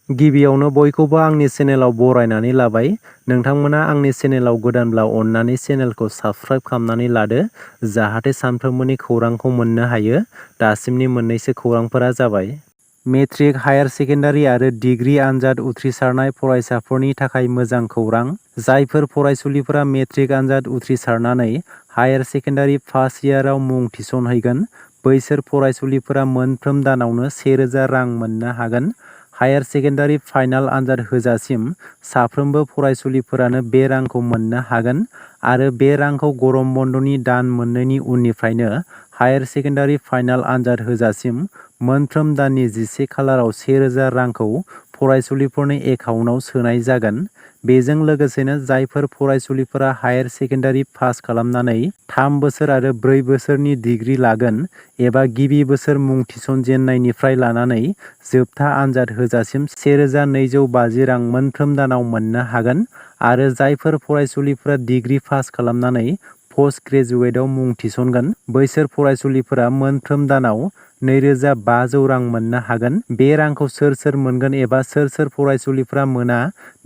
गिबियावनो बयखौबो आंनि चेनेलाव बरायनानै लाबाय। नोंथांमोना आंनि चेनेलाव गोदानब्ला अननानै चेनेलखौ साबस्क्राइब खालामनानै लादो जाहाथे सानफ्रोमबोनि खौरांखौ मोननो हायो। दासिमनि मोननैसो खौरांफोरा जाबाय। मेट्रिक, हायार सेकेन्डारि आरो डिग्री आनजाद उथ्रिसारनाय फरायसाफोरनि थाखाय मोजां खौरां। जायफोर फरायसुलिफोरा मेट्रिक आनजाद उथ्रिसारनानै हायार सेकेन्डारि फार्स्ट इयाराव मुं थिसनहैगोन, बैसोर फरायसुलिफोरा मोनफ्रोम दानावनो 1000 रां मोननो हागोन। हायार सेकेन्डारि फाइनाल आनजाद होजासिम साफ्रोमबो फरायसुलिफोरानो बे रांखौ मोननो हागोन आरो बे रांखौ गरम बन्दनि दान मोननैनि उननिफ्रायनो हायार सेकेन्डारि फाइनाल आनजाद होजासिम मोनफ्रोम दाननि 11 खालाराव 1000 रांखौ फरायसुलिफोरनि एकाउन्टआव सोनाय जागोन। बेजों लोगोसेनो जायफोर फरायसुलिफोरा हायार सेकेन्डारि पास खालामनानै 3 बोसोर आरो 4 बोसोरनि डिग्री लागोन एबा गिबि बोसोर मुं थिसनजेननायनिफ्राय लानानै जोबथा आनजाद होजासिम 1250 रां मोनफ्रोम दानाव मोननो हागोन आरो जायफोर फरायसुलिफोरा डिग्री पास खालामनानै पस्ट ग्रेजुवेटआव मुं थिसनगोन, बैसोर फरायसुलिफोरा मोनफ्रोम दानाव 2500 रां मोननो हागोन। बे रांखौ सोर सोर मोनगोन एबा सोर सोर फरायसुलिफोरा मोना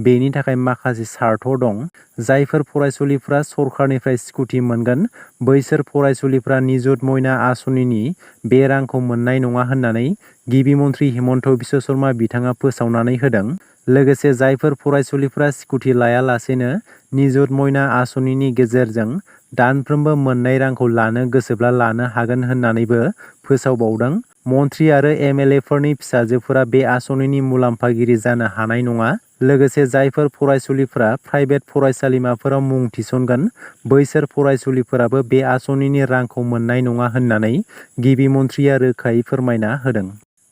बेनि थाखाय माखासे सार्त दं। जायफोर फरायसुलिफोरा सरकारनिफ्राय स्कुटि मोनगोन, बैसोर फरायसुलिफोरा निजुत मयना आसनिनि बे रांखौ मोननाय नङा होननानै गिबि मन्थ्रि हिमन्त बिश्व शर्मा बिथाङा फोसावनानै होदों। लोगोसे जायफोर फरायसुलिफोरा स्कुटि लायालासेनो निजुत मयना आसनिनि गेजेरजों दानफ्रोमबो मोननाय रांखौ लानो गोसोब्ला लानो हागोन होननानैबो फोसावबावदों। मन्थ्रि आरो एमएलएफोरनि फिसाजोफोरा बे आसनिनि मुलाम्फागिरि जानो हानाय नङा। लोगोसे जायफोर फरायसुलिफोरा प्राइभेट फरायसालिमाफोराव मुं थिसनगोन, बैसोर फरायसुलिफोराबो बे आसनिनि रांखौ मोननाय नङा होननानै गिबि मन्थ्रिया रोखायै फोरमायना होदों।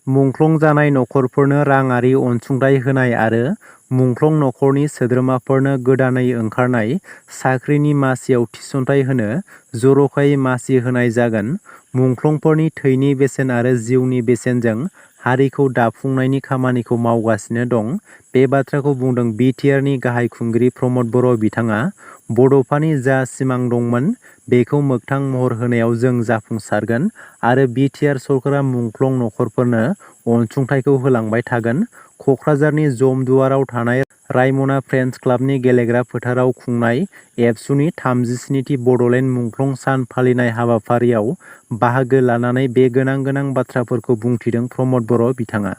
मुंख्लं जानाय नखरफोरनो राङारि अनसुंथाइ होनाय आरो मुंख्लं नखरनि सोद्रोमाफोरनो गोदानै ओंखारनाय साख्रिनि मासियाव थिसनथाइ होनो जर'खायै मासि होनाय जागोन। मुंख्लंफोरनि थैनि बेसेन आरो जिउनि बेसेनजों हारिखौ दाफुंनायनि खामानिखौ मावगासिनो दं। बे बाथ्राखौ बुंदों बिटिआरनि गाहाय खुंगिरि प्रमद बर' बिथाङा। बड'फानि जा सिमां दंमोन बेखौ मोगथां महर होनायाव जों जाफुंसारगोन आरो बिटिआर सरकारा मुंख्लं नखरफोरनो अनसुंथाइखौ होलांबाय थागोन। कक्राझारनि जमदुवाराव थानाय रायमना फ्रेन्डस क्लाबनि गेलेग्रा फोथाराव खुंनाय एबसुनि 37थि बड'लेण्ड मुंख्लं सान फालिनाय हाबाफारियाव बाहागो लानानै बे गोनां बाथ्राफोरखौ बुंथिदों प्रमद बर' बिथाङा।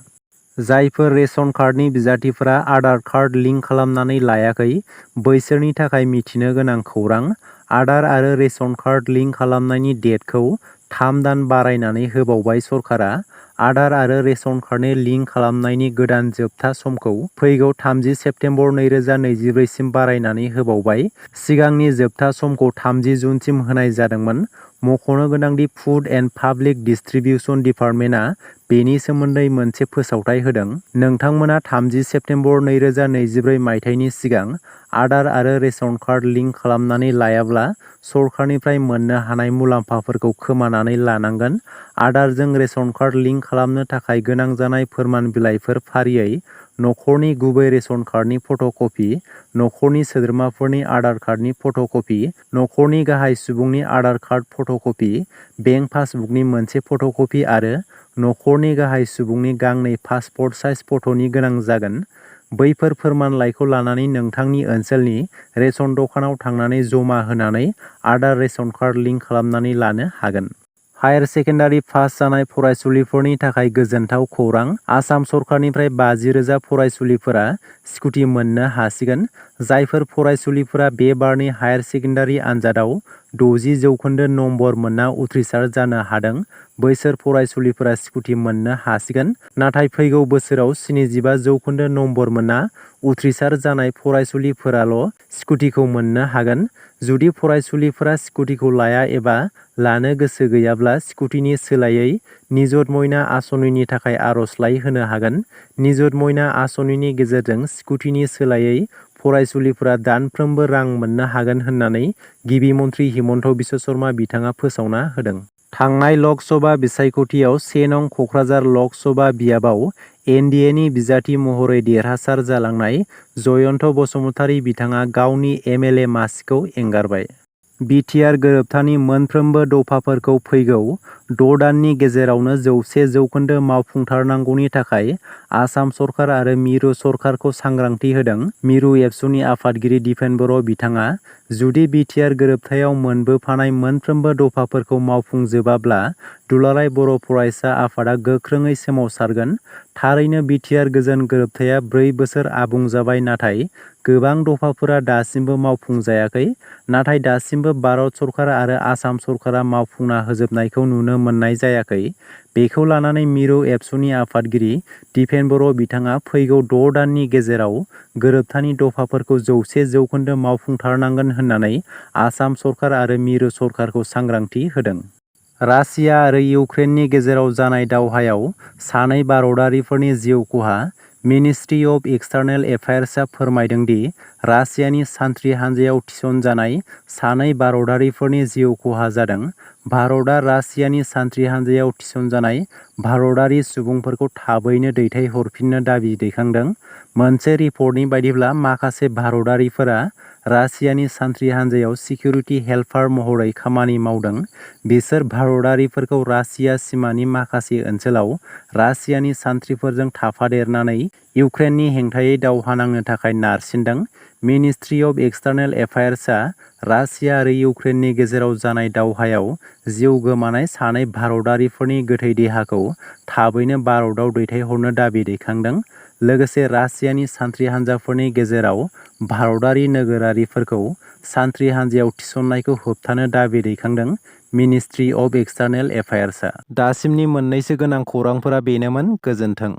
जायफोर रेशन कार्डनि बिजाथिफोरा आधार कार्ड लिंक खालामनानै लायाखै, बैसोरनि थाखाय मिथिनो गोनां खौरां। आधार आरो रेशन कार्ड लिंक खालामनायनि डेटखौ 3 दान बारायनानै होबावबाय सरकारा। आधार आरो रेशन कार्डनि लिंक खालामनायनि गोदान जोबथा समखौ फैगौ 30 सेप्तेम्बर 2024 सिम बारायनानै होबावबाय। सिगांनि जोबथा समखौ 30 जुनसिम होनाय जादोंमोन। मख'नो गोनांदि फुड एन्ड पाब्लिक डिस्ट्रिबिउसन डिपार्टमेन्टआ बेनि सोमोन्दै मोनसे फोसावथाइ होदों। नोंथांमोना 30 सेप्तेम्बर 2024 मायथाइनि सिगां आधार आरो रेशन कार्ड लिंक खालामनानै लायाब्ला सरकारनिफ्राय मोननो हानाय मुलाम्फाफोरखौ खोमानानै लानांगोन। आधारजों रेशन कार्ड लिंक खालामनो थाखाय गोनां जानाय फोरमान बिलाइफोर फारियै नखरनि गुबै रेशन कार्डनि फट'कपि, नखरनि सोद्रोमाफोरनि आधार कार्डनि फट'कपि, नखरनि गाहाय सुबुंनि आधार कार्ड फट'कपि, बेंक पासबुकनि मोनसे फट'कपि आरो नखरनि गाहाय सुबुंनि गांनै पासपर्ट साइज फट'नि गोनां जागोन। बैफोर फोरमानलाइखौ लानानै नोंथांनि ओनसोलनि रेशन दखानाव थांनानै जमा होनानै आधार रेशन कार्ड लिंक खालामनानै लानो हागोन। हायार सेकेन्डारि पास जानाय फरायसुलिफोरनि थाखाय गोजोनथाव खौरां। आसाम सरकारनिफ्राय 50,000 फरायसुलिफोरा स्कुटि मोननो हासिगोन। जायफोर फरायसुलिफोरा बे बारनि हायार सेकेन्डारि आनजादाव 60% नम्बर मोनना उथ्रिसार जानो हादों, बैसोर फरायसुलिफोरा स्कुटि मोननो हासिगोन। नाथाय फैगौ बोसोराव 75% नम्बर मोनना उथ्रिसार जानाय फरायसुलिफोराल' स्कुटिखौ मोननो हागोन। जुदि फरायसुलिफोरा स्कुटिखौ लाया एबा लानो गोसो गैयाब्ला स्कुटिनि सोलायै निजुत मयना आसनिनि थाखाय आर'जलाइ होनो हागोन। निजुत मयना आसनिनि गेजेरजों स्कुटिनि सोलायै फरायसुलिफोरा दानफ्रोमबो रां मोननो हागोन होननानै गिबि मन्थ्रि हिमन्त बिश्व शर्मा बिथाङा फोसावना होदों। थांनाय लक सभा बिसायख'थियाव 1 नं कक्राझार लक सभा बियाबाव एनडिएनि बिजाथि महरै देरहासार जालांनाय जयन्त बसुमतारी बिथाङा गावनि एमएलए मासिखौ एंगारबाय। बिटिआर गोरोबथानि मोनफ्रोमबो दफाफोरखौ फैगौ द' दाननि गेजेरावनो 100% मावफुंथारनांगौनि थाखाय आसाम सरकार आरो मिरु सरकारखौ सांग्रांथि होदों। मिरु एबसुनि आफादगिरि दिपेन बर' बिथाङा जुदि बिटिआर गोरोबथायाव मोनबोफानाय मोनफ्रोमबो दफाफोरखौ मावफुंजोबाब्ला दुलाराय बर' फरायसा आफादा गोख्रोङै सोमावसारगोन। थारैनो बिटिआर गोजोन गोरोबथाया 4 बोसोर आबुं जाबाय, नाथाय गोबां दफाफोरा दासिमबो मावफुंजायाखै। नाथाय दासिमबो भारत सरकार आरो आसाम सरकारा मावफुंना होजोबनायखौ नुनो मोननाय जायाखै। बेखौ लानानै मिरु एबसुनि आफादगिरि दिपेन बर' बिथाङा फैगौ 6 दाननि गेजेराव गोरोबथानि दफाफोरखौ 100% मावफुंथारनांगोन होननानै आसाम सरकार आरो मिरु सरकारखौ सांग्रांथि होदों। रासिया आरो इउक्रेननि गेजेराव जानाय दावहायाव सानै भारतारिफोरनि जिउ खहा। मिनिस्ट्रि अफ एक्सटार्नेल एफेयार्सआ फोरमायदों दि रासियानि सान्थ्रि हानजायाव थिसनजानाय सानै भारतारिफोरनि जिउ खहा जादों। भारतआ रासियानि सान्थ्रि हानजायाव थिसनजानाय भारतारि सुबुंफोरखौ थाबैनो दैथायहरफिननो दाबि दैखांदों। मोनसे रिपर्टनि बायदिब्ला माखासे भारतारिफोरा रासियानि सान्थ्रि हानजायाव सिकिउरिटि हेल्पार महरै खामानि मावदों। बिसोर भारतारिफोरखौ रासिया सिमानि माखासे ओनसोलाव रासियानि सान्थ्रिफोरजों थाफादेरनानै इउक्रेननि हेंथायै दावहा नांनो थाखाय नारसिनदों। मिनिस्ट्रि अफ एक्सटार्नेल एफेयार्सआ रासिया आरो इउक्रेननि गेजेराव जानाय दावहायाव जिउ गोमानाय सानै भारतारिफोरनि गोथै देहाखौ थाबैनो भारतआव दैथायहरनो दाबि दैखांदों। लोगोसे रासियानि सान्थ्रि हानजाफोरनि गेजेराव भारतारि नोगोरारिफोरखौ सान्थ्रि हानजायाव थिसननायखौ होबथानो दाबि दैखांदों। Ministry of एक्सटार्नेल एफेयार्सआ। दासिमनि मोननैसो गोनां खौरांफोरा बेनोमोन। गोजोन्थों।